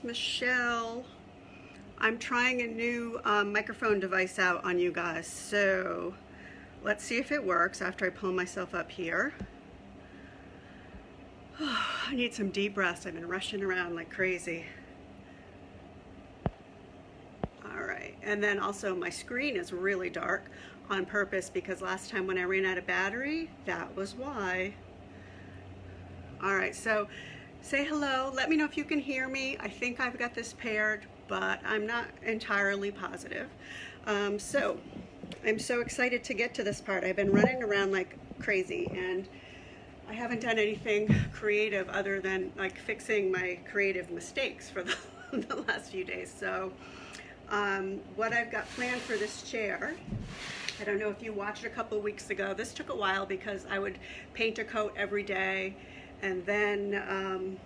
it's Michelle. I'm trying a new microphone device out on you guys, so let's see if it works after I pull myself up here. I need some deep breaths. I've been rushing around like crazy. All right, and then also my screen is really dark on purpose because last time when I ran out of battery, that was why. All right, so say hello. Let me know if you can hear me. I think I've got this paired, but I'm not entirely positive. So I'm so excited to get to this part. I've been running around like crazy and I haven't done anything creative other than like fixing my creative mistakes for the last few days. So what I've got planned for this chair, I don't know if you watched a couple weeks ago. This took a while because I would paint a coat every day and then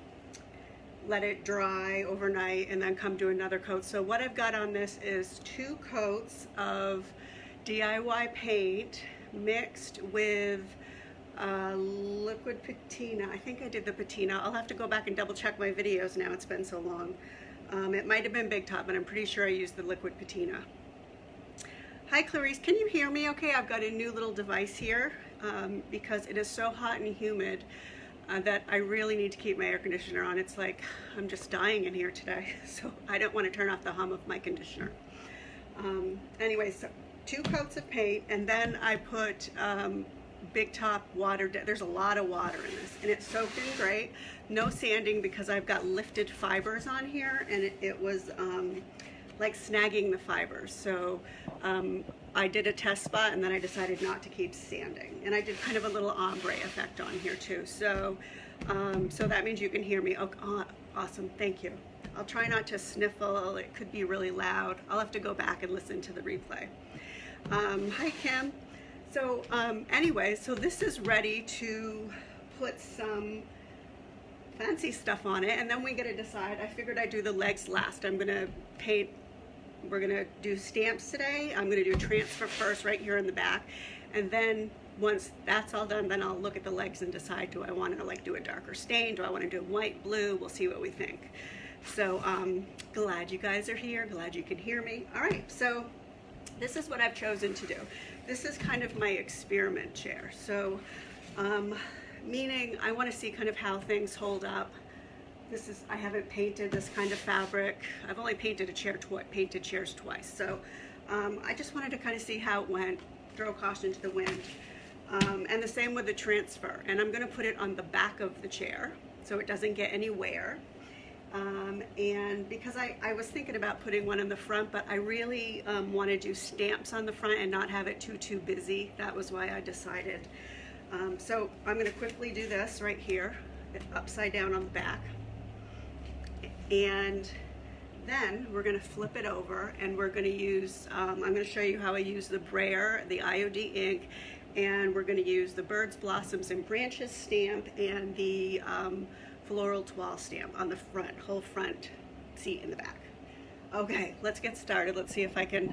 let it dry overnight and then come do another coat. So what I've got on this is 2 coats of DIY paint mixed with liquid patina. I think I did the patina. I'll have to go back and double check my videos now. It's been so long. It might have been Big Top, but I'm pretty sure I used the liquid patina. Hi Clarice, can you hear me okay? I've got a new little device here because it is so hot and humid that I really need to keep my air conditioner on. It's like I'm just dying in here today, so I don't want to turn off the hum of my conditioner. Anyway, so 2 coats of paint, and then I put Big Top water. There's a lot of water in this, and it's soaked in great. No sanding because I've got lifted fibers on here, and it was like snagging the fibers. So I did a test spot and then I decided not to keep sanding. And I did kind of a little ombre effect on here too. So so that means you can hear me. Oh, awesome, thank you. I'll try not to sniffle, it could be really loud. I'll have to go back and listen to the replay. Hi Kim. So anyway, so this is ready to put some fancy stuff on it and then we get to decide. I figured I'd do the legs last. I'm gonna paint. We're gonna do stamps today. I'm gonna do transfer first right here in the back. And then once that's all done, then I'll look at the legs and decide, do I wanna like do a darker stain? Do I wanna do white, blue? We'll see what we think. So glad you guys are here. Glad you can hear me. All right, so this is what I've chosen to do. This is kind of my experiment chair. So meaning I wanna see kind of how things hold up. This is, I haven't painted this kind of fabric. I've only painted painted chairs twice. So I just wanted to kind of see how it went, throw caution to the wind. And the same with the transfer. And I'm gonna put it on the back of the chair so it doesn't get any wear. And because I was thinking about putting one in the front, but I really want to do stamps on the front and not have it too busy. That was why I decided. So I'm gonna quickly do this right here, upside down on the back. And then we're going to flip it over and we're going to use, I'm going to show you how I use the brayer, the IOD ink, and we're going to use the Birds, Blossoms, and Branches stamp and the Floral Toile stamp on the front, whole front seat in the back. Okay, let's get started. Let's see if I can.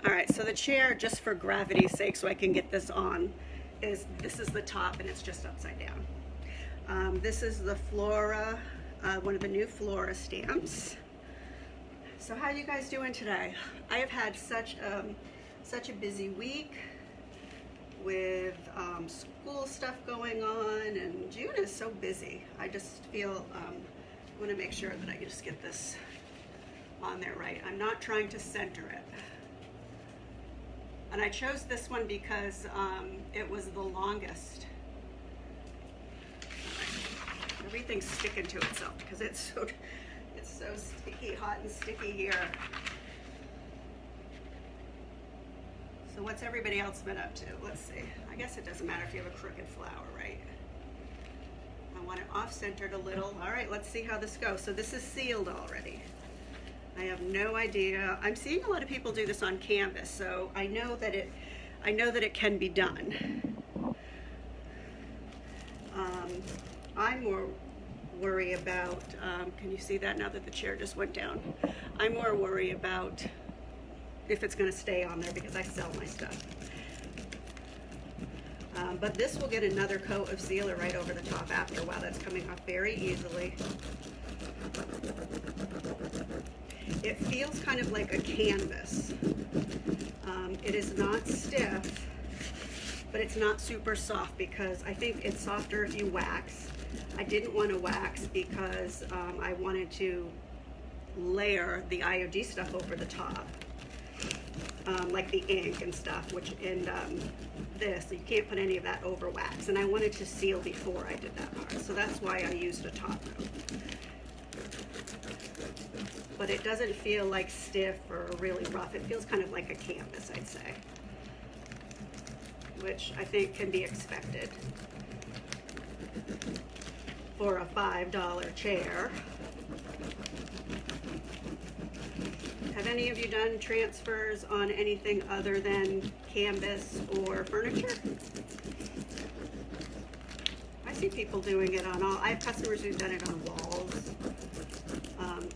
All right, so the chair, just for gravity's sake, so I can get this on, this is the top and it's just upside down. This is the Flora, one of the new Flora stamps. So how are you guys doing today? I have had such a busy week with school stuff going on, and June is so busy. I just feel I want to make sure that I just get this on there right. I'm not trying to center it. And I chose this one because it was the longest. Everything's sticking to itself because it's so sticky, hot and sticky here. So what's everybody else been up to? Let's see. I guess it doesn't matter if you have a crooked flower, right? I want it off-centered a little. All right, let's see how this goes. So this is sealed already. I have no idea. I'm seeing a lot of people do this on canvas, so I know that it can be done. I'm more worried about, can you see that now that the chair just went down? I'm more worried about if it's going to stay on there because I sell my stuff. But this will get another coat of sealer right over the top after a while. That's coming off very easily. It feels kind of like a canvas. It is not stiff, but it's not super soft because I think it's softer if you wax. I didn't want to wax because I wanted to layer the IOD stuff over the top, like the ink and stuff, which in this, you can't put any of that over wax. And I wanted to seal before I did that part. So that's why I used a top coat. But it doesn't feel like stiff or really rough. It feels kind of like a canvas, I'd say, which I think can be expected for a $5 chair. Have any of you done transfers on anything other than canvas or furniture? I see people doing it on all. I have customers who've done it on walls.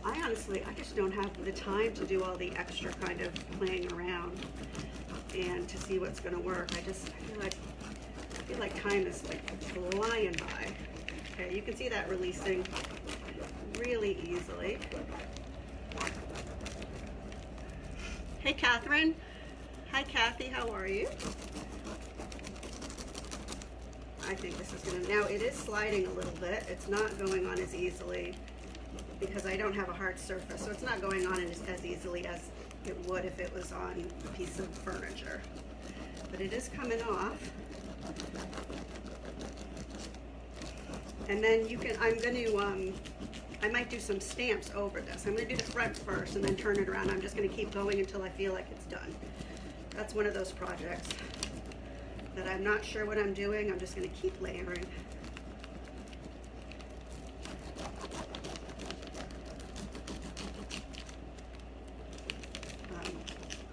I just don't have the time to do all the extra kind of playing around and to see what's going to work. I feel like time is like flying by. Okay, you can see that releasing really easily. Hey, Catherine. Hi, Kathy. How are you? I think this is going to, now it is sliding a little bit. It's not going on as easily because I don't have a hard surface. So it's not going on as easily as it would if it was on a piece of furniture. But it is coming off. And then you can, I might do some stamps over this. I'm going to do the front first and then turn it around. I'm just going to keep going until I feel like it's done. That's one of those projects that I'm not sure what I'm doing. I'm just going to keep layering.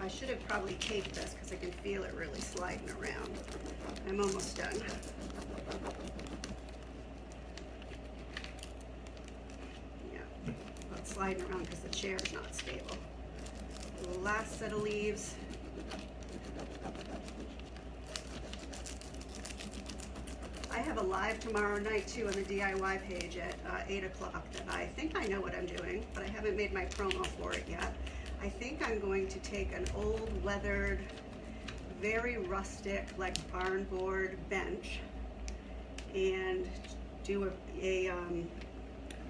I should have probably taped this because I can feel it really sliding around. I'm almost done. Sliding around because the chair is not stable. The last set of leaves. I have a live tomorrow night too on the DIY page at 8 o'clock that I think I know what I'm doing, but I haven't made my promo for it yet. I think I'm going to take an old weathered, very rustic, like barn board bench and do a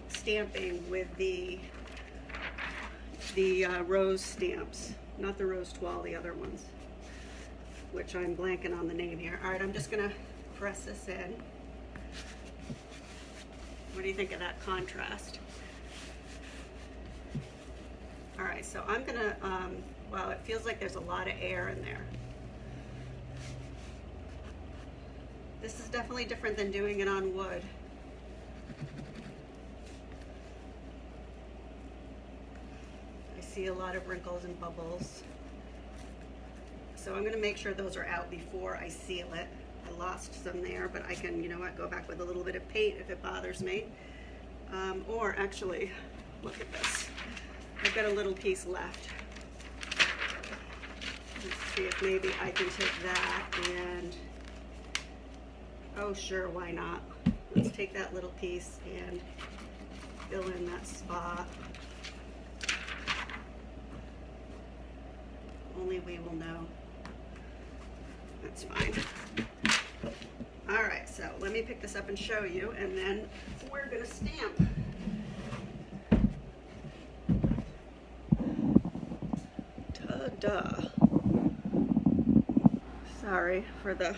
stamping with the rose stamps, not the rose toile, the other ones, which I'm blanking on the name here. All right, I'm just gonna press this in. What do you think of that contrast? All right, so I'm gonna, wow, it feels like there's a lot of air in there. This is definitely different than doing it on wood. I see a lot of wrinkles and bubbles. So I'm gonna make sure those are out before I seal it. I lost some there, but I can, you know what, go back with a little bit of paint if it bothers me. Or actually, look at this. I've got a little piece left. Let's see if maybe I can take that and, oh sure, why not? Let's take that little piece and fill in that spot. Only we will know. That's fine. All right, so let me pick this up and show you, and then we're gonna stamp. Ta-da. Sorry for the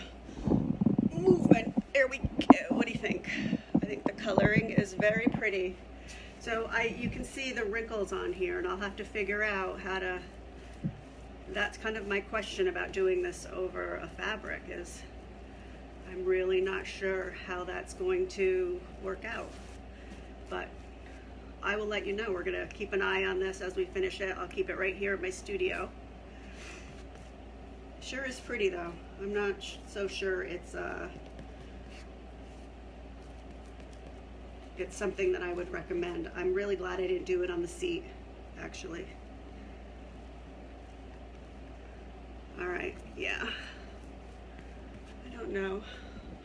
movement. There we go. What do you think? I think the coloring is very pretty. So you can see the wrinkles on here, and I'll have to figure out how to, that's kind of my question about doing this over a fabric, is I'm really not sure how that's going to work out. But I will let you know. We're gonna keep an eye on this as we finish it. I'll keep it right here at my studio. Sure is pretty though. I'm not so sure it's something that I would recommend. I'm really glad I didn't do it on the seat, actually. All right, yeah. I don't know.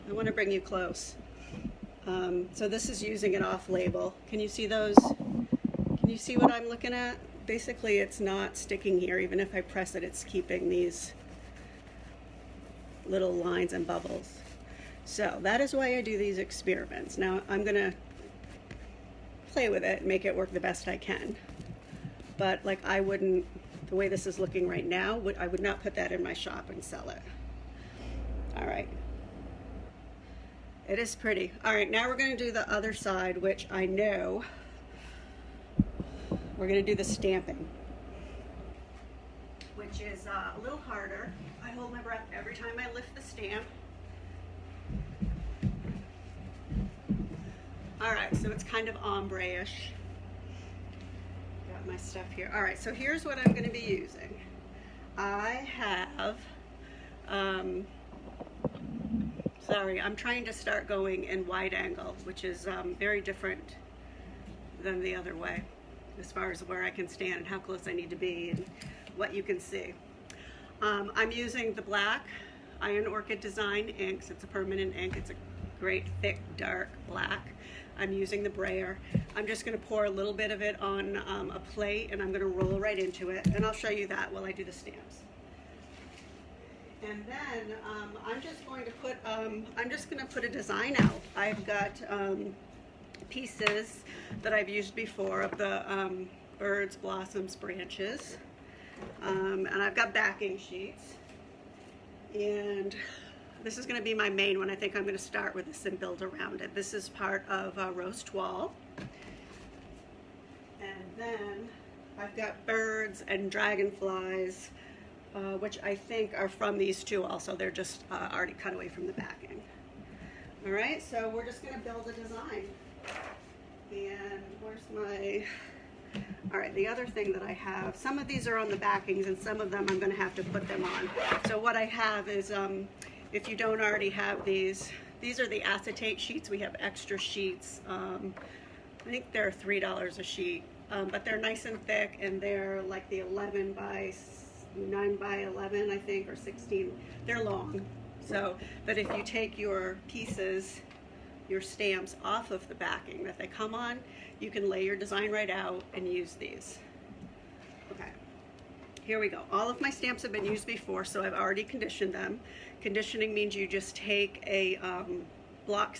I want to bring you close. So this is using an off label. Can you see those You see what I'm looking at? Basically, it's not sticking here. Even if I press it, it's keeping these little lines and bubbles. So that is why I do these experiments. Now I'm gonna play with it and make it work the best I can. But like I wouldn't, the way this is looking right now, I would not put that in my shop and sell it. All right. It is pretty. All right, now we're gonna do the other side, which I know we're gonna do the stamping, which is a little harder. I hold my breath every time I lift the stamp. All right, so it's kind of ombre-ish. Got my stuff here. All right, so here's what I'm gonna be using. I have, sorry, I'm trying to start going in wide angle, which is very different than the other way, as far as where I can stand and how close I need to be and what you can see. I'm using the black Iron Orchid Design inks. It's a permanent ink. It's a great thick dark black. I'm using the brayer. I'm just going to pour a little bit of it on a plate, and I'm going to roll right into it, and I'll show you that while I do the stamps. And then I'm just going to put a design out. I've got pieces that I've used before of the birds, blossoms, branches, and I've got backing sheets. And this is going to be my main one. I think I'm going to start with this and build around it. This is part of Rose Toile. And then I've got birds and dragonflies, which I think are from these two also. They're just already cut away from the backing. All right, so we're just going to build a design. And where's my... All right, the other thing that I have, some of these are on the backings and some of them I'm going to have to put them on. So what I have is, if you don't already have these are the acetate sheets. We have extra sheets. I think they're $3 a sheet, but they're nice and thick, and they're like the 11 by 9 by 11, I think, or 16. They're long. So, but if you take your pieces, your stamps off of the backing that they come on, you can lay your design right out and use these. Okay, here we go. All of my stamps have been used before, so I've already conditioned them. Conditioning means you just take a block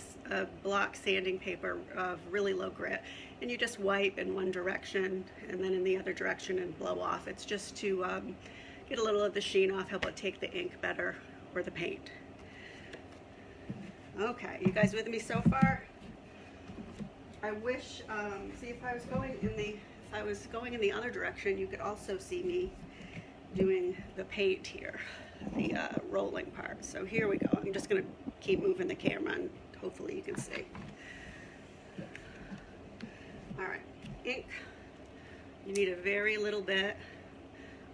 sanding paper of really low grit, and you just wipe in one direction and then in the other direction and blow off. It's just to get a little of the sheen off, help it take the ink better, or the paint. Okay, you guys with me so far? I wish, see, if I was going in the other direction, you could also see me doing the paint here, the rolling part. So here we go. I'm just going to keep moving the camera and hopefully you can see. All right, ink. You need a very little bit.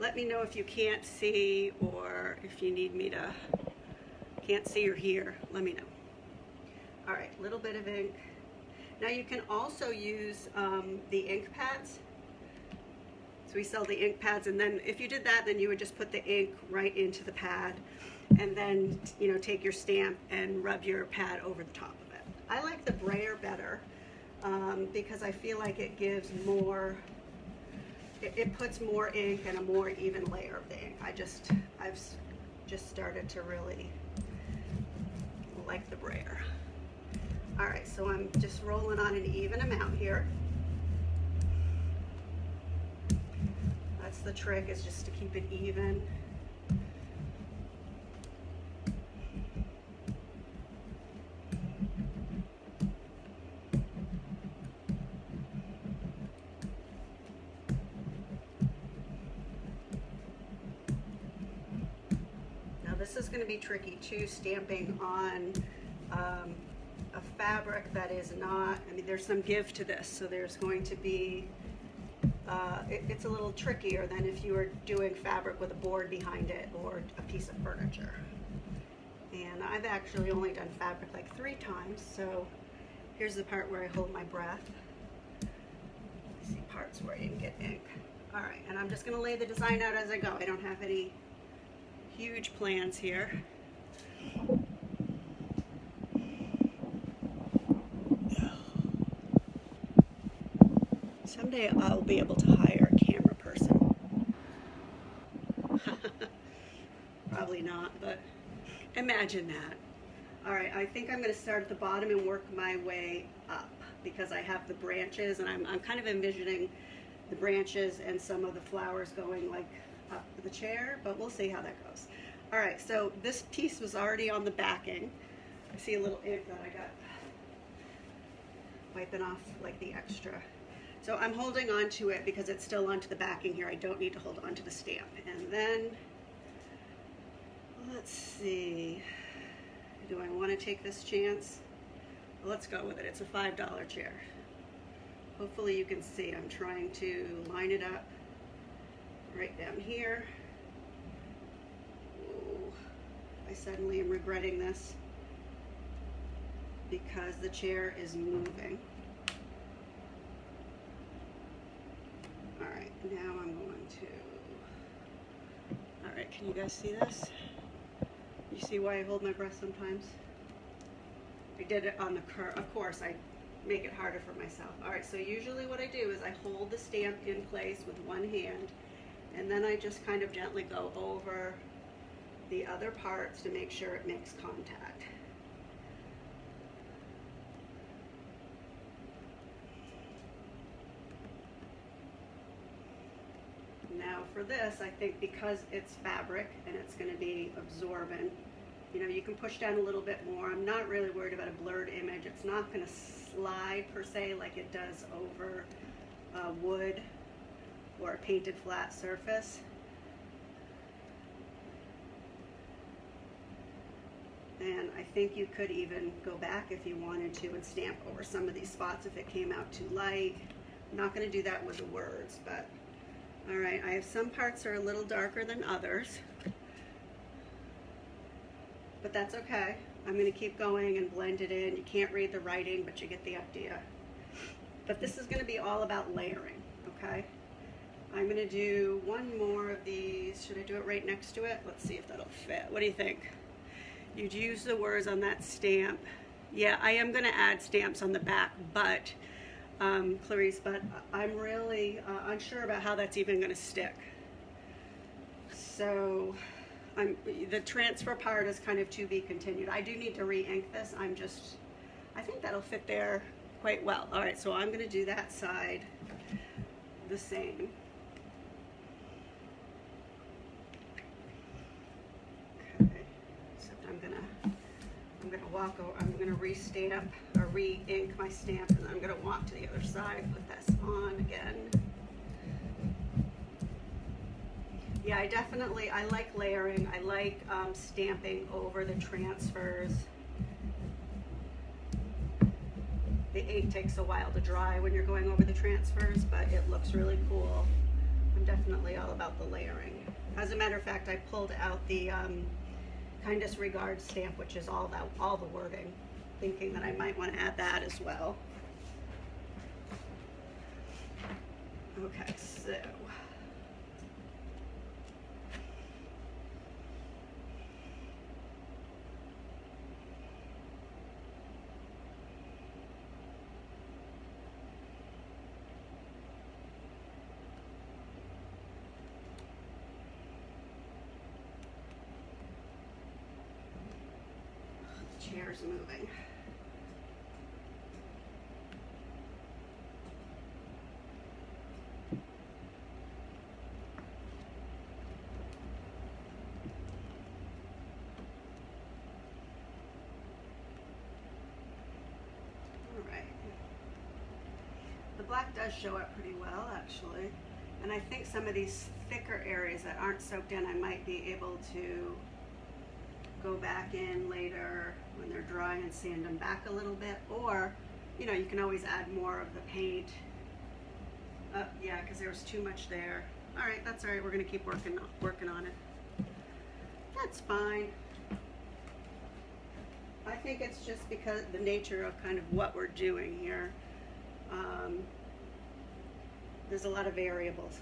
Let me know if you can't see, or if you need me to, can't see or hear, let me know. All right, little bit of ink. Now you can also use the ink pads. So we sell the ink pads, and then if you did that, then you would just put the ink right into the pad, and then, you know, take your stamp and rub your pad over the top of it. I like the brayer better because I feel like it gives more, it puts more ink and a more even layer of the ink. I've just started to really like the brayer. All right, so I'm just rolling on an even amount here. That's the trick, is just to keep it even. Now this is going to be tricky too, stamping on a fabric that is not, I mean, there's some give to this, so there's going to be, it's a little trickier than if you were doing fabric with a board behind it or a piece of furniture. And I've actually only done fabric like 3 times, so here's the part where I hold my breath. I see parts where you can get ink. All right, and I'm just gonna lay the design out as I go. I don't have any huge plans here. Someday I'll be able to hire a camera person. Probably not, but imagine that. All right, I think I'm going to start at the bottom and work my way up because I have the branches, and I'm kind of envisioning the branches and some of the flowers going like up the chair, but we'll see how that goes. All right, so this piece was already on the backing. I see a little ink that I got wiping off like the extra. So I'm holding on to it because it's still onto the backing here. I don't need to hold on to the stamp. And then, let's see, do I want to take this chance? Well, let's go with it. It's a $5 chair. Hopefully you can see I'm trying to line it up right down here. Ooh, I suddenly am regretting this because the chair is moving. All right, now I'm going to, all right, can you guys see this? You see why I hold my breath sometimes? I did it on the curve. Of course, I make it harder for myself. All right, so usually what I do is I hold the stamp in place with one hand, and then I just kind of gently go over the other parts to make sure it makes contact. Now for this, I think because it's fabric and it's going to be absorbent, you know, you can push down a little bit more. I'm not really worried about a blurred image. It's not going to slide per se like it does over wood or a painted flat surface. And I think you could even go back if you wanted to and stamp over some of these spots if it came out too light. I'm not going to do that with the words, but all right, I have some parts that are a little darker than others, but that's okay. I'm going to keep going and blend it in. You can't read the writing, but you get the idea. But this is going to be all about layering, okay? I'm going to do one more of these. Should I do it right next to it? Let's see if that'll fit. What do you think? You'd use the words on that stamp. Yeah, I am going to add stamps on the back, but Clarice, but I'm really unsure about how that's even going to stick. So the transfer part is kind of to be continued. I do need to re-ink this. I think that'll fit there quite well. All right, so I'm going to do that side the same. Okay, except I'm gonna walk over. I'm gonna re-stamp or re-ink my stamp, and then I'm gonna walk to the other side, put this on again. Yeah, I like layering. I like stamping over the transfers. The ink takes a while to dry when you're going over the transfers, but it looks really cool. I'm definitely all about the layering. As a matter of fact, I pulled out the kind disregard stamp, which is all the wording, thinking that I might want to add that as well. Okay, so the chair's moving. Black does show up pretty well, actually, and I think some of these thicker areas that aren't soaked in, I might be able to go back in later when they're dry and sand them back a little bit, or you know, you can always add more of the paint. Yeah, because there was too much there. All right, that's all right. We're gonna keep working on it. That's fine. I think it's just because the nature of kind of what we're doing here. There's a lot of variables.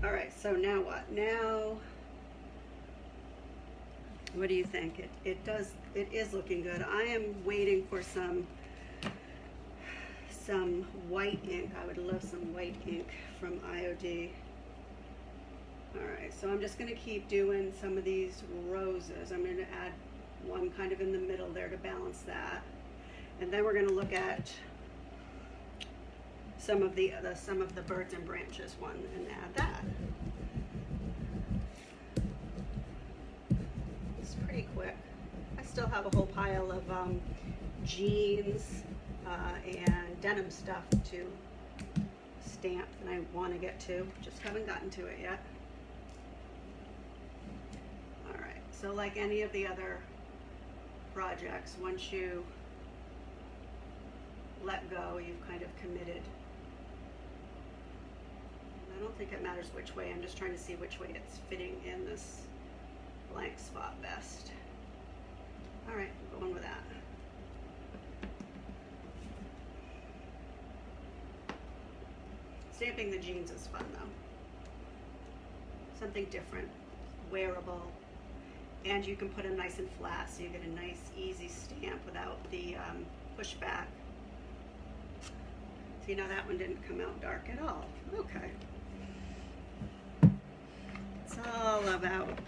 All right, so now what? Now, what do you think? It is looking good. I am waiting for some some white ink. I would love some white ink from IOD. Alright, so I'm just going to keep doing some of these roses. I'm going to add one kind of in the middle there to balance that. And then we're going to look at some of the birds and branches one and add that. It's pretty quick. I still have a whole pile of jeans and denim stuff to stamp that I want to get to. Just haven't gotten to it yet. Alright, so like any of the other projects, once you let go, you've kind of committed. I don't think it matters which way. I'm just trying to see which way it's fitting in this blank spot best. Alright, I'm going with that. Stamping the jeans is fun though. Something different, wearable, and you can put them nice and flat so you get a nice easy stamp without the pushback. See, now that one didn't come out dark at all. Okay. It's all about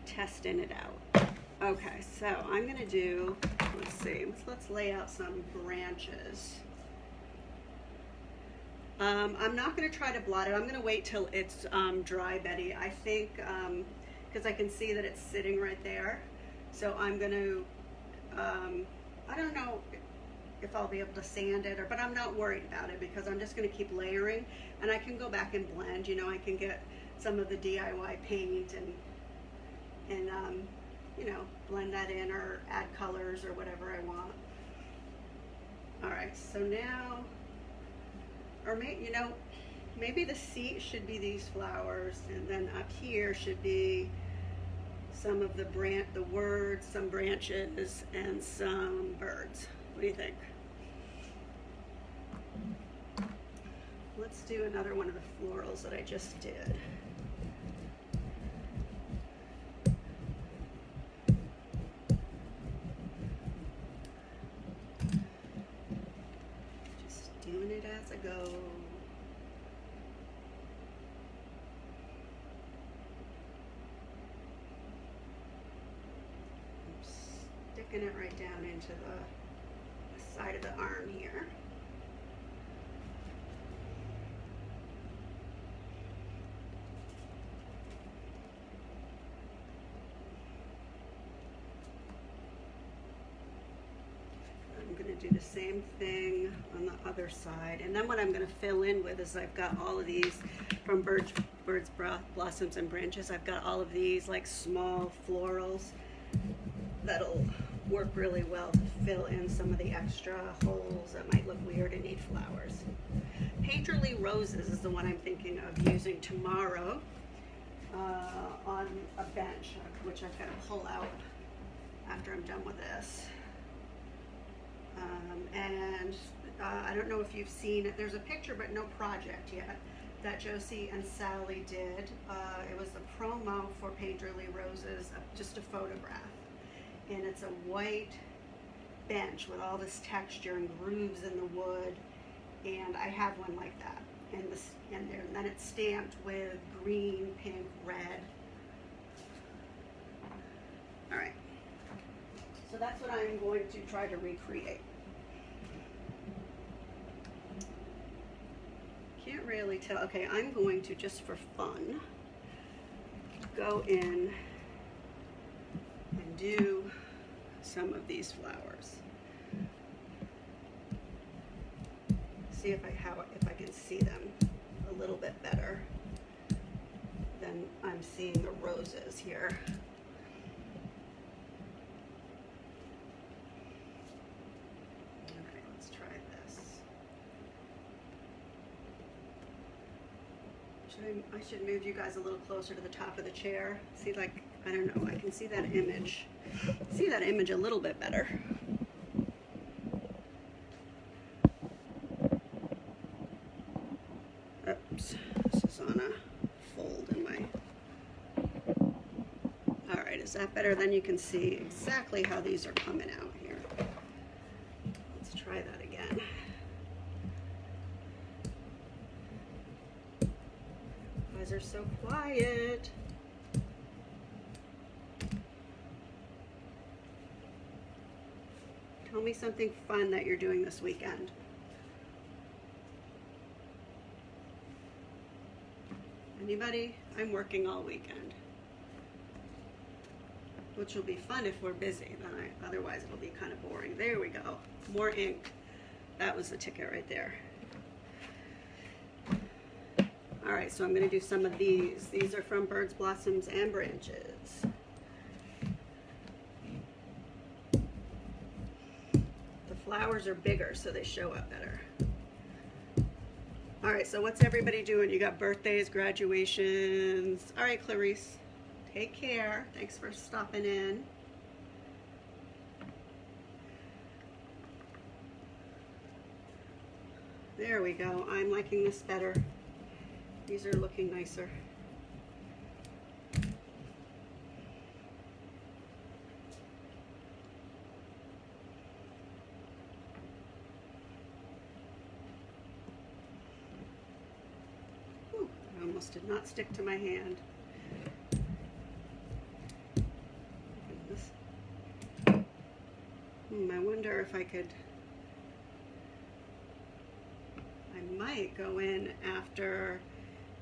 testing it out. Okay, so I'm gonna do, let's see, let's lay out some branches. I'm not going to try to blot it. I'm going to wait till it's dry, Betty. I think, because I can see that it's sitting right there. So I'm going to, I don't know if I'll be able to sand it, but I'm not worried about it because I'm just going to keep layering. And I can go back and blend. You know, I can get some of the DIY paint and you know, blend that in or add colors or whatever I want. All right, so now, or you know, maybe the seat should be these flowers, and then up here should be some of the words, some branches, and some birds. What do you think? Let's do another one of the florals that I just did. Doing it as I go. I'm sticking it right down into the side of the arm here. I'm going to do the same thing on the other side, and then what I'm going to fill in with is I've got all of these from birds, blossoms, and branches. I've got all of these like small florals that'll work really well to fill in some of the extra holes that might look weird and need flowers. Painterly Roses is the one I'm thinking of using tomorrow on a bench, which I've got to pull out after I'm done with this. And I don't know if you've seen it. There's a picture, but no project yet, that Josie and Sally did. It was a promo for Painterly Roses, just a photograph. And it's a white bench with all this texture and grooves in the wood. And I have one like that. And then it's stamped with green, pink, red. All right. So that's what I'm going to try to recreate. Can't really tell. Okay, I'm going to, just for fun, go in and do some of these flowers. See if I can see them a little bit better than I'm seeing the roses here. Okay, let's try this. I should move you guys a little closer to the top of the chair. See, like, I don't know, I can see that image. See that image a little bit better. Oops, this is on a fold in my... All right, is that better? Then you can see exactly how these are coming out here. Let's try that again. guys are so quiet. Tell me something fun that you're doing this weekend. Anybody? I'm working all weekend. Which will be fun if we're busy. Otherwise it'll be kind of boring. There we go. More ink. That was the ticket right there. All right, so I'm going to do some of these. These are from Birds, Blossoms, and Branches. The flowers are bigger, so they show up better. All right, so what's everybody doing? You got birthdays, graduations. All right, Clarice, take care. Thanks for stopping in. There we go. I'm liking this better. These are looking nicer. Ooh, I almost did not stick to my hand. I wonder if I could, I might go in after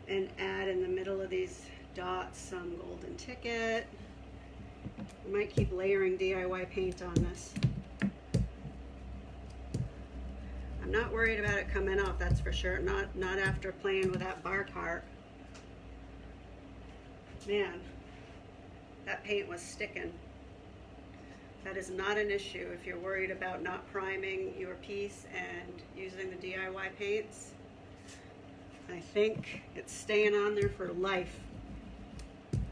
and add in the middle of these dots some golden ticket. I might keep layering DIY paint on this. I'm not worried about it coming off, that's for sure. Not after playing with that bar cart. Man, that paint was sticking. That is not an issue if you're worried about not priming your piece and using the DIY paints. I think it's staying on there for life. Let's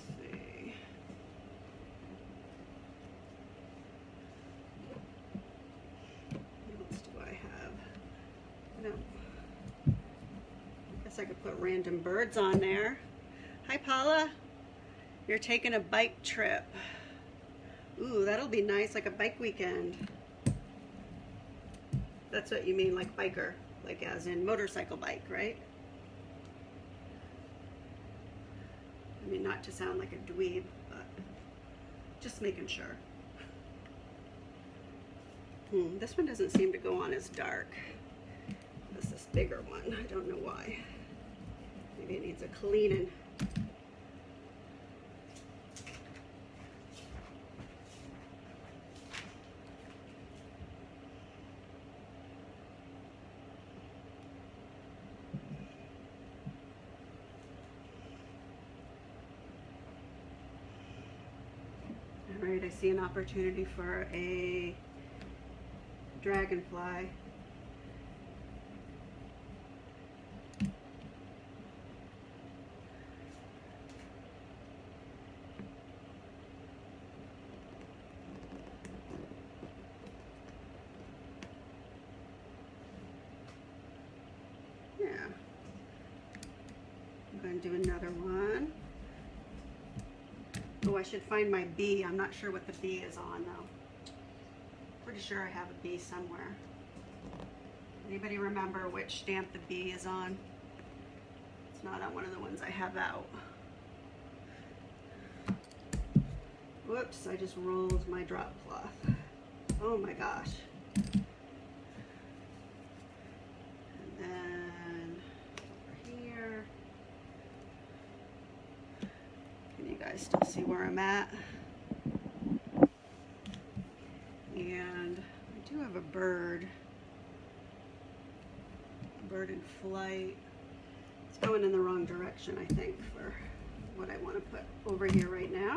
see. What else do I have? No. I could put random birds on there. Hi Paula, you're taking a bike trip. Ooh, that'll be nice, like a bike weekend. That's what you mean, like biker, like as in motorcycle bike, right? I mean, not to sound like a dweeb, but just making sure. This one doesn't seem to go on as dark as this bigger one. I don't know why. Maybe it needs a cleaning. All right, I see an opportunity for a dragonfly. I'm going to do another one. Oh, I should find my bee. I'm not sure what the bee is on though. Pretty sure I have a bee somewhere. Anybody remember which stamp the bee is on? It's not on one of the ones I have out. Whoops, I just rolled my drop cloth. Oh my gosh. Still see where I'm at. And I do have a bird in flight. It's going in the wrong direction, I think, for what I want to put over here right now.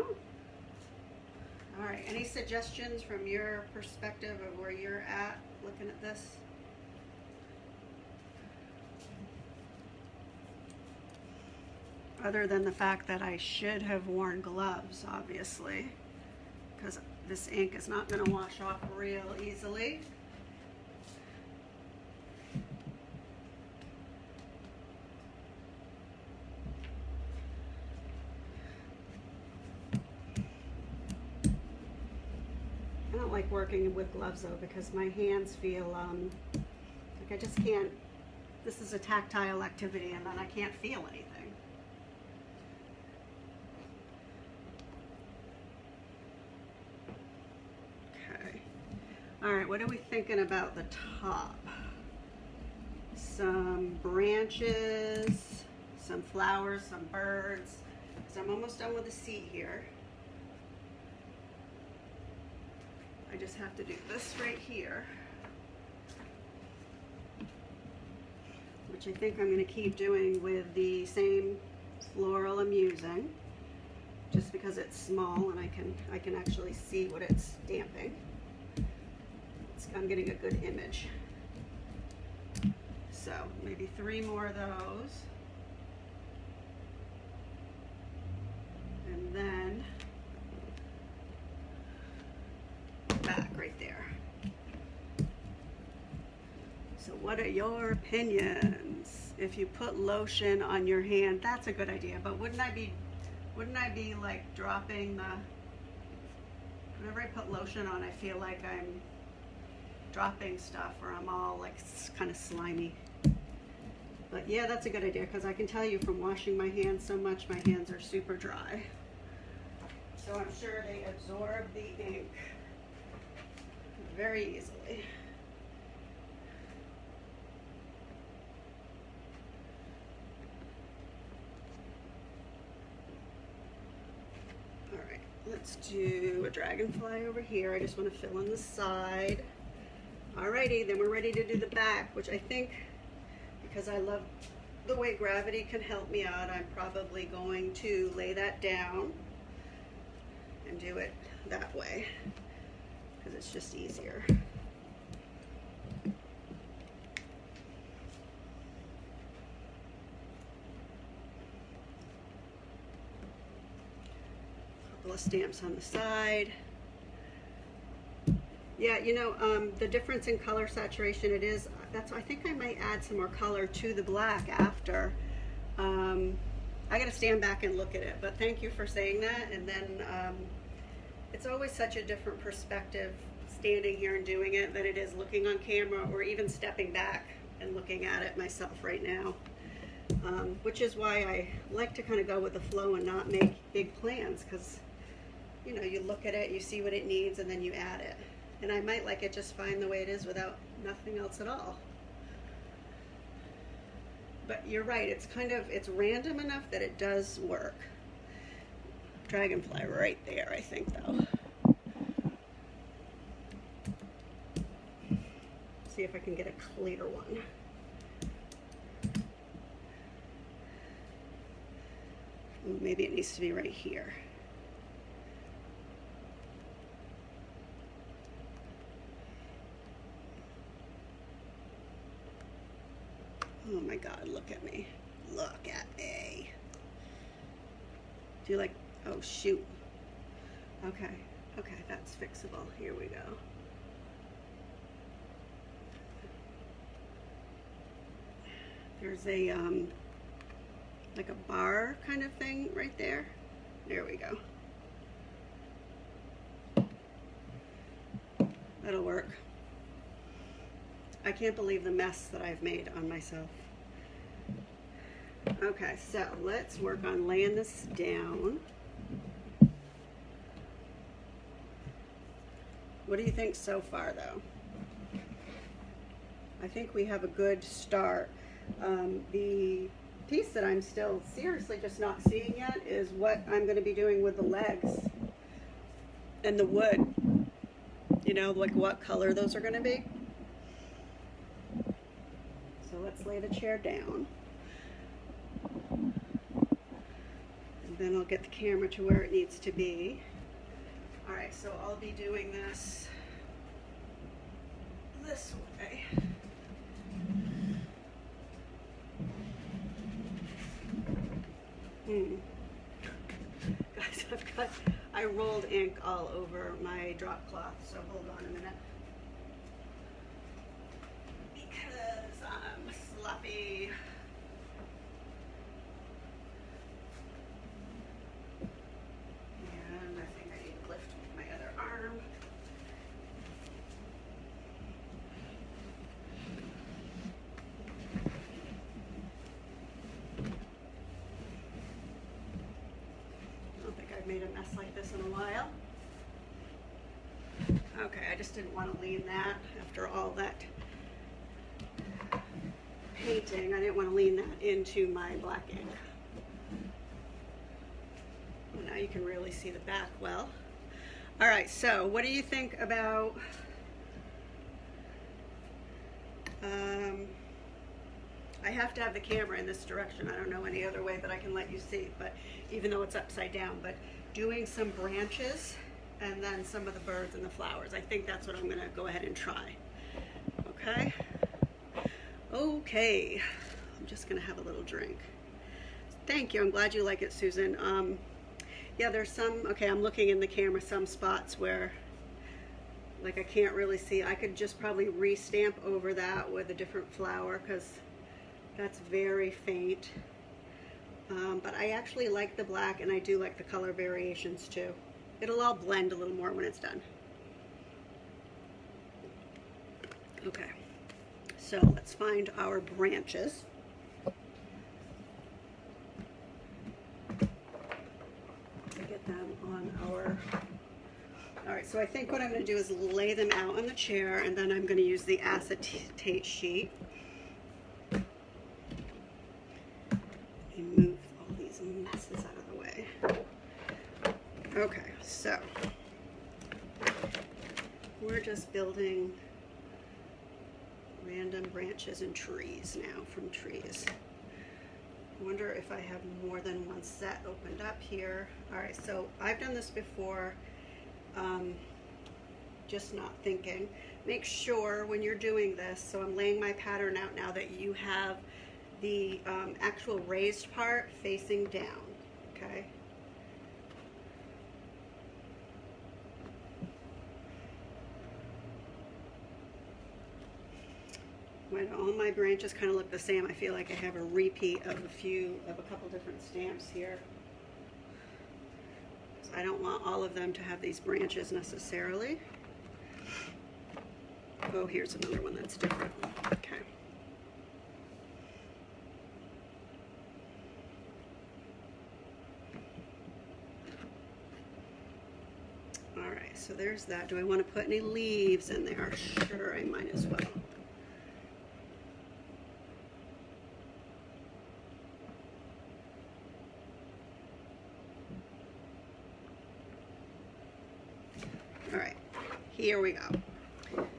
All right, any suggestions from your perspective of where you're at looking at this? Other than the fact that I should have worn gloves, obviously, because this ink is not going to wash off real easily. I don't don't like working with gloves though, because my hands feel like I just can't, this is a tactile activity and then I can't feel anything. Okay. All right, what are we thinking about the top? Some branches, some flowers, some birds. So I'm almost done with the seat here. I just have to do this right here, which I think I'm going to keep doing with the same floral I'm using, just because it's small and I can actually see what it's stamping. I'm getting a good image. So maybe 3 more of those. And then back right there. So what are your opinions? If you put lotion on your hand, that's a good idea, but wouldn't I be like dropping the, whenever I put lotion on, I feel like I'm dropping stuff, or I'm all like kind of slimy. But yeah, that's a good idea, because I can tell you from washing my hands so much, my hands are super dry. So I'm sure they absorb the ink very easily. All right, let's do a dragonfly over here. I just want to fill in the side. Alrighty, then we're ready to do the back, which I think, because I love the way gravity can help me out, I'm probably going to lay that down and do it that way, because it's just easier. Couple of stamps on the side. Yeah, you know, the difference in color saturation, it is, I think I might add some more color to the black after. I gotta stand back and look at it, but thank you for saying that. And then it's always such a different perspective standing here and doing it than it is looking on camera, or even stepping back and looking at it myself right now. Which is why I like to kind of go with the flow and not make big plans, because, you know, you look at it, you see what it needs, and then you add it. And I might like it just fine the way it is without nothing else at all. But you're right, it's kind of, it's random enough that it does work. Dragonfly right there, I think, though. See if I can get a clear one. Ooh, maybe it needs to be right here. Oh my God, look at me. Look at me. Do you like, oh shoot. Okay, okay, that's fixable. Here we go. There's a, like a bar kind of thing right there. There we go. That'll work. I can't believe the mess that I've made on myself. Okay, so let's work on laying this down. What do you think so far, though? I think we have a good start. The piece that I'm still seriously just not seeing yet is what I'm going to be doing with the legs and the wood. You know, like what color those are going to be. So let's lay the chair down. And then I'll get the camera to where it needs to be. All right, so I'll be doing this way. Guys, I rolled ink all over my drop cloth, so hold on a minute. Because I'm sloppy. And I think I need to lift my other arm. like this in a while. Okay, I just didn't want to lean that after all that painting. I didn't want to lean that into my black ink. Well, now you can really see the back well. All right, so what do you think about I have to have the camera in this direction. I don't know any other way that I can let you see, but even though it's upside down, but doing some branches and then some of the birds and the flowers. I think that's what I'm gonna go ahead and try. Okay? Okay, I'm just gonna have a little drink. Thank you, I'm glad you like it, Susan. Yeah, there's some, okay, I'm looking in the camera, some spots where like I can't really see. I could just probably re-stamp over that with a different flower because that's very faint. But I actually like the black and I do like the color variations too. It'll all blend a little more when it's done. Okay, so let's find our branches. Get them on our, all right, so I think what I'm going to do is lay them out on the chair and then I'm going to use the acetate sheet and move all these messes out of the way. Okay, so we're just building random branches and trees now from trees. I wonder if I have more than one set opened up here. All right, so I've done this before, just not thinking. Make sure when you're doing this, so I'm laying my pattern out now, that you have the actual raised part facing down, okay? When all my branches kind of look the same, I feel like I have a repeat of a couple different stamps here. So I don't want all of them to have these branches necessarily. Oh, here's another one that's different. Okay. All right, so there's that. Do I want to put any leaves in there? Sure, I might as well. All right, here we go.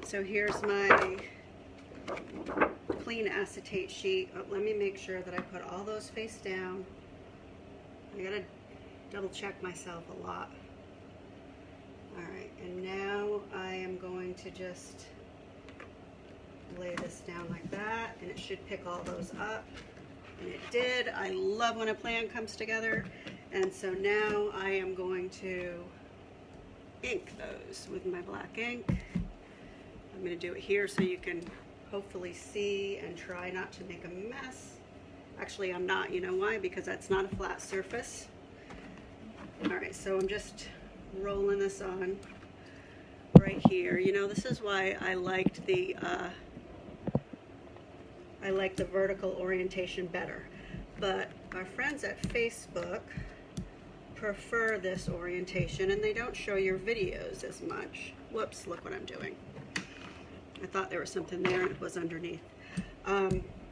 So here's my clean acetate sheet. Oh, let me make sure that I put all those face down. I gotta double check myself a lot. All right, and now I am going to just lay this down like that, and it should pick all those up. And it did. I love when a plan comes together. And so now I am going to ink those with my black ink. I'm going to do it here so you can hopefully see and try not to make a mess. Actually, I'm not. You know why? Because that's not a flat surface. All right, so I'm just rolling this on right here. You know, this is why I liked the vertical orientation better. But our friends at Facebook prefer this orientation and they don't show your videos as much. Whoops, look what I'm doing. I thought there was something there and it was underneath.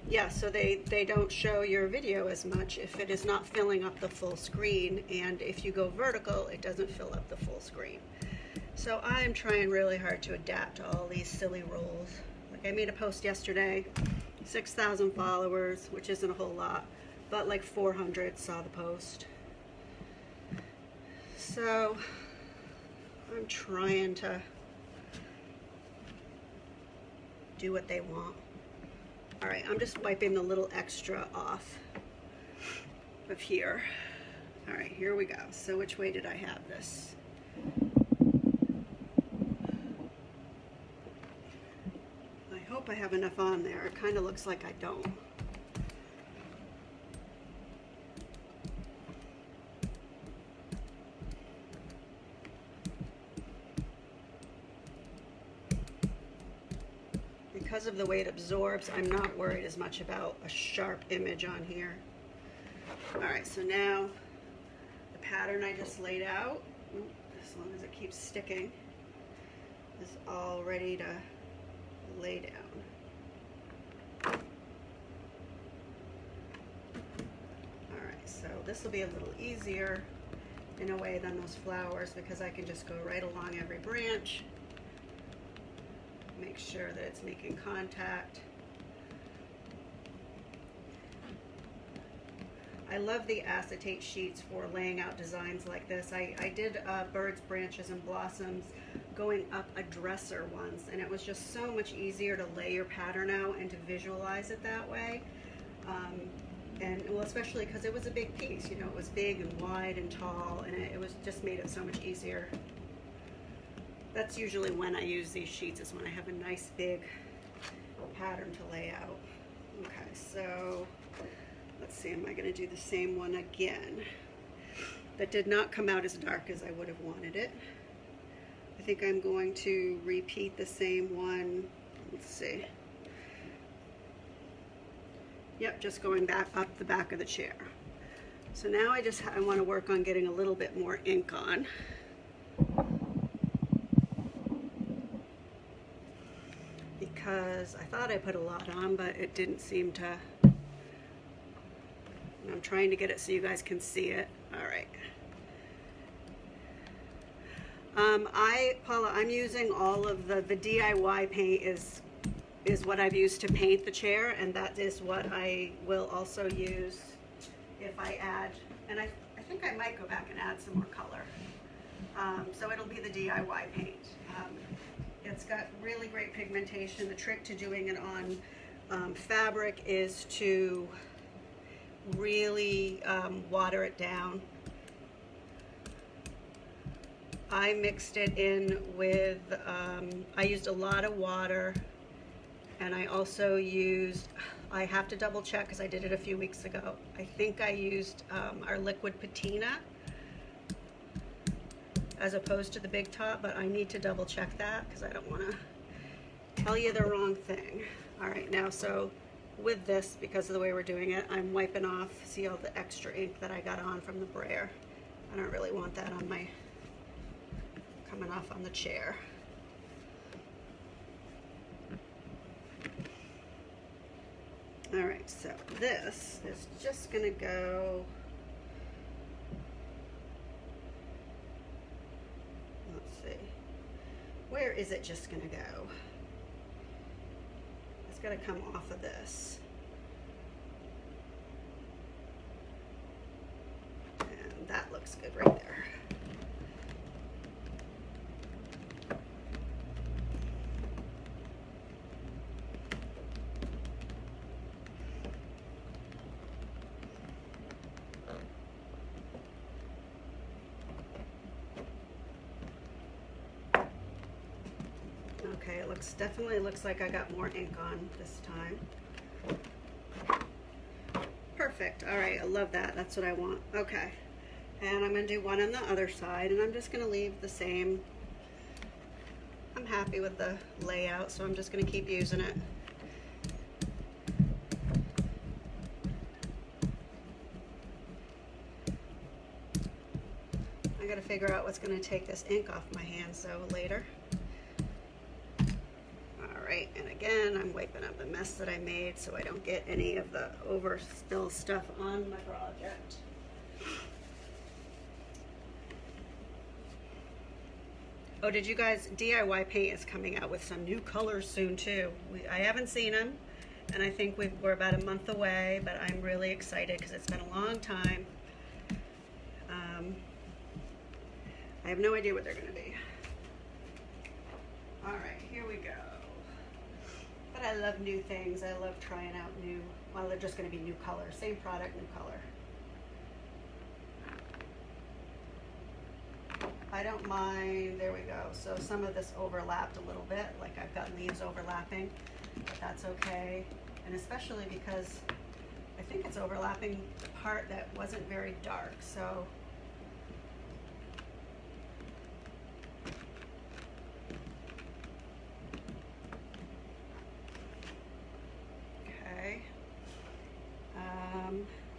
Yeah, so they don't show your video as much if it is not filling up the full screen, and if you go vertical, it doesn't fill up the full screen. So I'm trying really hard to adapt to all these silly rules. Like I made a post yesterday, 6,000 followers, which isn't a whole lot, but like 400 saw the post. So I'm trying to do what they want. All right, I'm just wiping the little extra off of here. All right, here we go. So which way did I have this? I hope I have enough on there. It kind of looks like I don't. Because of the way it absorbs, I'm not worried as much about a sharp image on here. All right, so now the pattern I just laid out long as it keeps sticking, is all ready to lay down. Alright, so this will be a little easier in a way than those flowers because I can just go right along every branch, make sure that it's making contact. I love the acetate sheets for laying out designs like this. I did birds, branches, and blossoms going up a dresser once, and it was just so much easier to lay your pattern out and to visualize it that way. And well, especially because it was a big piece, you know, it was big and wide and tall, and it was just made it so much easier. That's usually when I use these sheets, is when I have a nice big pattern to lay out. Okay, so let's see, am I going to do the same one again? That did not come out as dark as I would have wanted it. I think I'm going to repeat the same one. Let's see. Yep, just going back up the back of the chair. So now I want to work on getting a little bit more ink on. Because I thought I put a lot on, but it didn't seem to. I'm trying to get it so you guys can see it. All right. Paula, I'm using all of the DIY paint is what I've used to paint the chair, and that is what I will also use if I add, and I think I might go back and add some more color. So it'll be the DIY paint. It's got really great pigmentation. The trick to doing it on fabric is to really water it down. I mixed it in with, I used a lot of water, and I also used, I have to double check because I did it a few weeks ago. I think I used our liquid patina as opposed to the Big Top, but I need to double check that because I don't want to tell you the wrong thing. All right, now so with this, because of the way we're doing it, I'm wiping off, see all the extra ink that I got on from the brayer. I don't really want that on my, coming off on the chair. All right, so this is just gonna go, let's see, where is it just gonna go? It's gotta come off of this. And that looks good right there. Okay, it definitely looks like I got more ink on this time. Perfect. All right, I love that. That's what I want. Okay, and I'm going to do one on the other side, and I'm just going to leave the same. I'm happy with the layout, so I'm just going to keep using it. I got to figure out what's going to take this ink off my hand, so later. Right, and again, I'm wiping up the mess that I made so I don't get any of the overspill stuff on my project. Oh, did you guys, DIY Paint is coming out with some new colors soon too. I haven't seen them, and I think we're about a month away, but I'm really excited because it's been a long time. I have no idea what they're going to be. All right, here we go. But I love new things. I love trying out new, well, they're just going to be new colors. Same product, new color. I don't mind, there we go. So some of this overlapped a little bit, like I've got leaves overlapping, but that's okay. And especially because I think it's overlapping the part that wasn't very dark, so.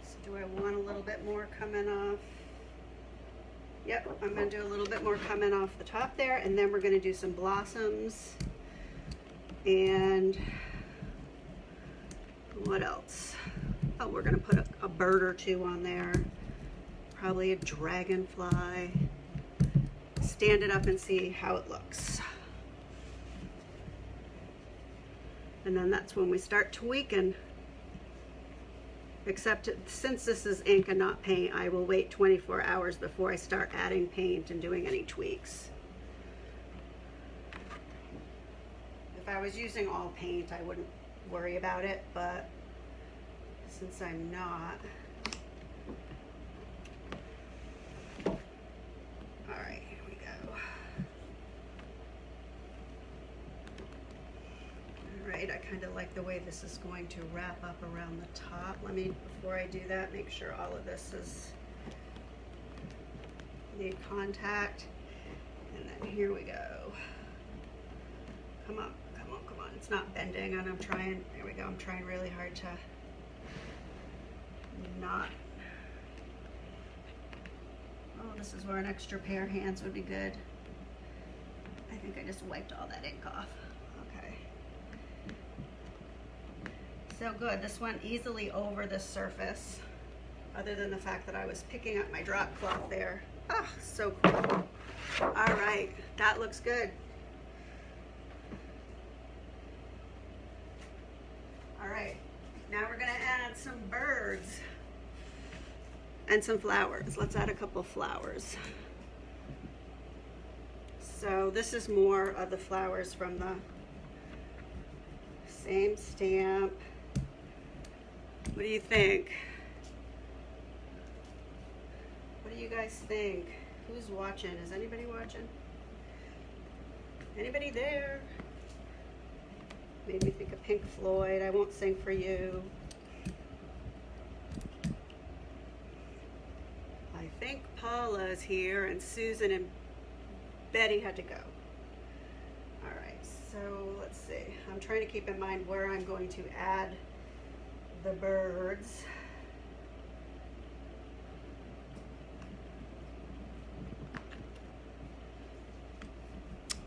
So do I want a little bit more coming off? Yep, I'm going to do a little bit more coming off the top there, and then we're going to do some blossoms. And what else? Oh, we're going to put a bird or two on there. Probably a dragonfly. Stand it up and see how it looks. And then that's when we start tweaking. Except since this is ink and not paint, I will wait 24 hours before I start adding paint and doing any tweaks. If I was using all paint, I wouldn't worry about it, but since I'm not. All right, here we go. All right, I kind of like the way this is going to wrap up around the top. Let me, before I do that, make sure all of this is made contact. And then here we go. Come on, come on, come on. It's not bending, and I'm trying, there we go. I'm trying really hard to not. Oh, this is where an extra pair of hands would be good. I think I just wiped all that ink off. Okay. So good. This went easily over this surface, other than the fact that I was picking up my drop cloth there. Ah, so cool. All right, that looks good. All right, now we're gonna add some birds and some flowers. Let's add a couple flowers. So this is more of the flowers from the same stamp. What do you think? What do you guys think? Who's watching? Is anybody watching? Anybody there? Made me think of Pink Floyd. I won't sing for you. I think Paula is here, and Susan and Betty had to go. All right, so let's see. I'm trying to keep in mind where I'm going to add the birds.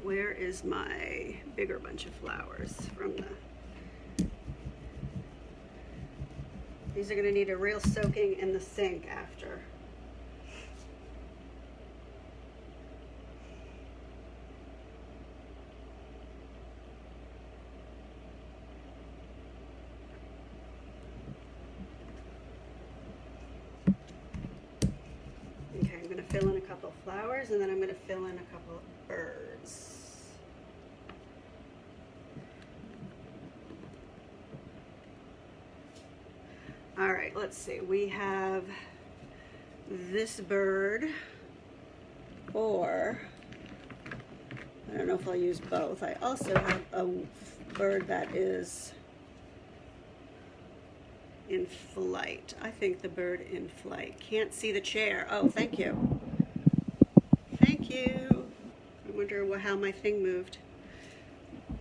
Where is my bigger bunch of flowers from the... These are going to need a real soaking in the sink after. Okay, I'm going to fill in a couple of flowers, and then I'm going to fill in a couple of birds. All right, let's see. We have this bird, or I don't know if I'll use both. I also have a bird that is in flight. I think the bird in flight. Can't see the chair. Oh, thank you. Thank you. I wonder how my thing moved.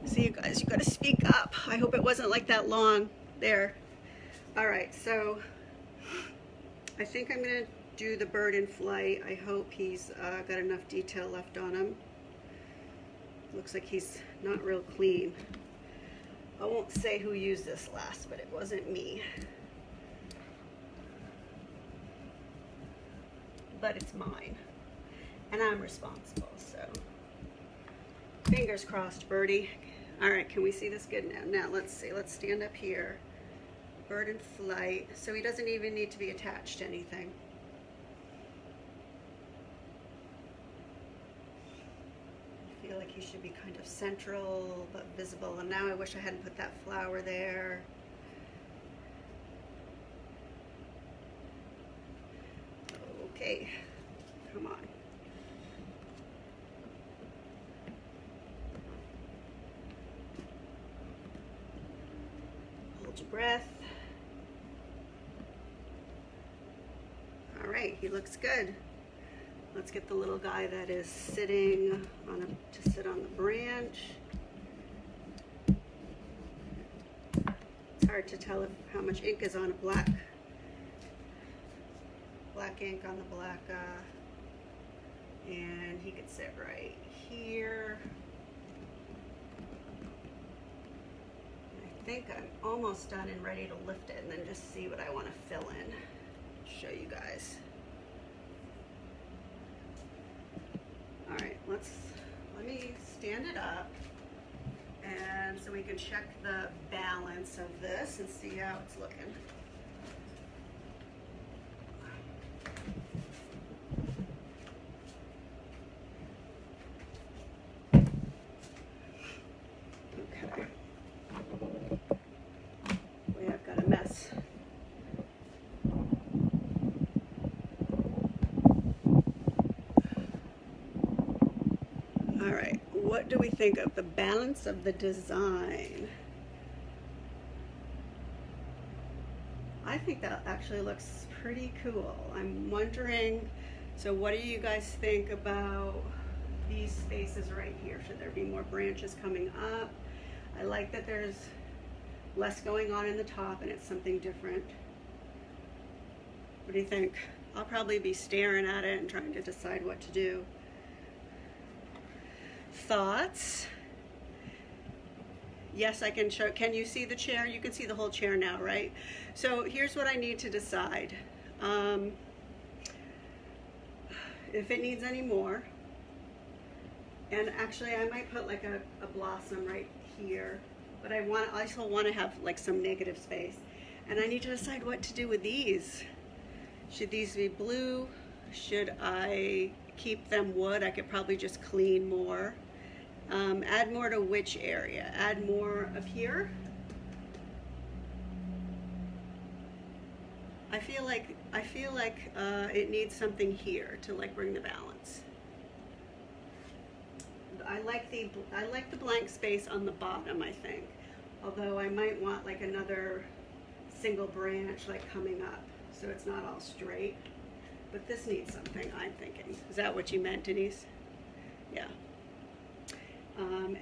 See, you guys, you gotta speak up. I hope it wasn't like that long. There. All right, so I think I'm gonna do the bird in flight. I hope he's got enough detail left on him. Looks like he's not real clean. I won't say who used this last, but it wasn't me. But it's mine, and I'm responsible, so fingers crossed, birdie. All right, can we see this good now? Now, let's see, let's stand up here. Bird in flight, so he doesn't even need to be attached to anything. I feel like he should be kind of central but visible, and now I wish I hadn't put that flower there. Okay, come on. Hold your breath. All right, he looks good. Let's get the little guy that is sitting on to sit on the branch. It's hard to tell how much ink is on a black ink on the black and he could sit right here. I think I'm almost done and ready to lift it, and then just see what I want to fill in. Show you guys. All right, let me stand it up, and so we can check the balance of this and see how it's looking. Okay. We have got a mess. All right, what do we think of the balance of the design? I think that actually looks pretty cool. I'm wondering, so what do you guys think about these spaces right here? Should there be more branches coming up? I like that there's less going on in the top and it's something different. What do you think? I'll probably be staring at it and trying to decide what to do. Thoughts? Yes, I can show. Can you see the chair? You can see the whole chair now, right? So here's what I need to decide. If it needs any more, and actually I might put like a blossom right here, but I also want to have like some negative space. And I need to decide what to do with these. Should these be blue? Should I keep them wood? I could probably just clean more. Add more to which area? Add more of here? I feel like it needs something here to like bring the balance. I like the blank space on the bottom, I think. Although I might want like another single branch like coming up so it's not all straight. But this needs something, I'm thinking. Is that what you meant, Denise? Yeah.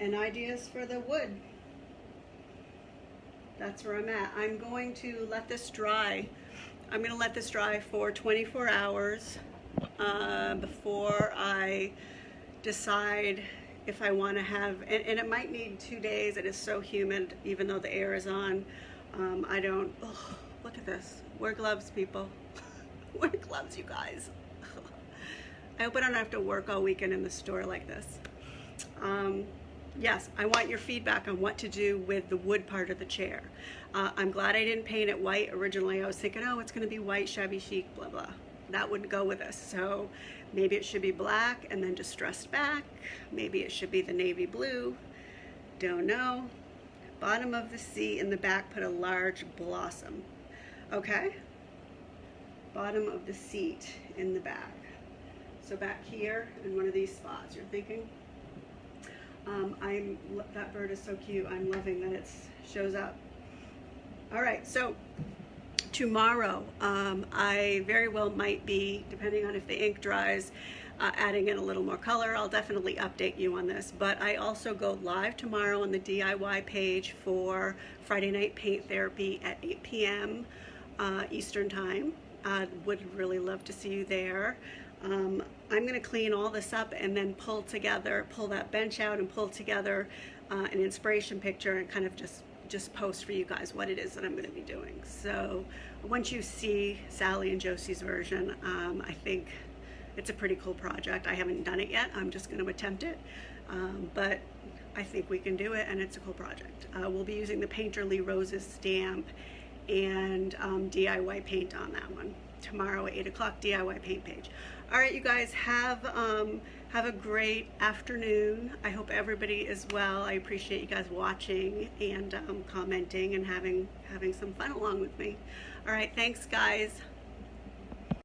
And ideas for the wood. That's where I'm at. I'm going to let this dry. I'm going to let this dry for 24 hours before I decide if I want to have, and it might need 2 days. It is so humid, even though the air is on. I don't, oh, look at this. Wear gloves, people. Wear gloves, you guys. I hope I don't have to work all weekend in the store like this. Yes, I want your feedback on what to do with the wood part of the chair. I'm glad I didn't paint it white. Originally I was thinking, oh, it's going to be white, shabby chic, blah, blah. That wouldn't go with us. So maybe it should be black and then distressed back. Maybe it should be the navy blue. Don't know. Bottom of the seat in the back, put a large blossom. Okay. Bottom of the seat in the back. So back here in one of these spots, you're thinking? That bird is so cute. I'm loving that it shows up. All right, so tomorrow I very well might be, depending on if the ink dries, adding in a little more color. I'll definitely update you on this, but I also go live tomorrow on the DIY page for Friday Night Paint Therapy at 8 p.m. Eastern Time. Would really love to see you there. I'm going to clean all this up and then pull that bench out and pull together an inspiration picture and kind of just post for you guys what it is that I'm going to be doing. So once you see Sally and Josie's version, I think it's a pretty cool project. I haven't done it yet. I'm just going to attempt it. But I think we can do it, and it's a cool project. We'll be using the Painterly Roses stamp and DIY paint on that one. Tomorrow at 8 o'clock, DIY paint page. All right, you guys, have a great afternoon. I hope everybody is well. I appreciate you guys watching and commenting and having some fun along with me. All right, thanks, guys.